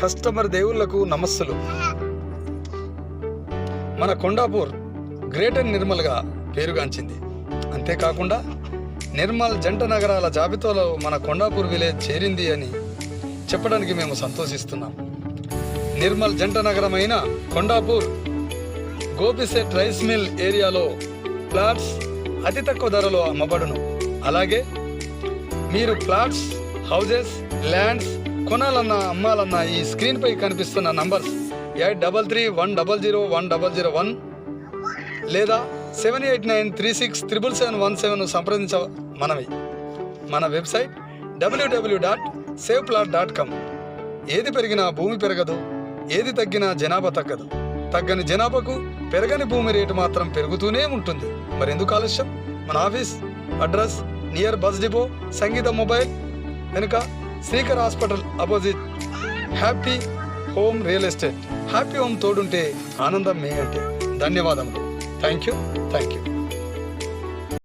Customer దేవుళ్లకు నమస్సులు. మన Kondapur greater నిర్మల్గా పేరుగాంచింది. అంతేకాకుండా నిర్మల్ జంట నగరాల జాబితాలో మన కొండాపూర్ విలేజ్ చేరింది అని చెప్పడానికి మేము సంతోషిస్తున్నాం. నిర్మల్ జంట నగరమైన కొండాపూర్ గోపిసెట్ రైస్ మిల్ ఏరియాలో ప్లాట్స్ అతి తక్కువ ధరలో అమ్మబడును. అలాగే మీరు ప్లాట్స్, హౌజెస్, ల్యాండ్స్ కొనాలన్నా అమ్మాలన్నా ఈ స్క్రీన్పై కనిపిస్తున్న నంబర్స్ 8331001001 లేదా 7893677717 సంప్రదించ మనవి. మన వెబ్సైట్ www.saveplot.com. ఏది పెరిగినా భూమి పెరగదు, ఏది తగ్గినా జనాభా తగ్గదు. తగ్గని జనాభాకు పెరగని భూమి రేటు మాత్రం పెరుగుతూనే ఉంటుంది. మరెందుకు ఆలస్యం? మన office address near bus depot, Sangeetha mobile వెనుక, Srikar hospital opposite. Happy home real estate. Happy home తోడుంటే ఆనందం మే అంటే. ధన్యవాదములు. Thank you.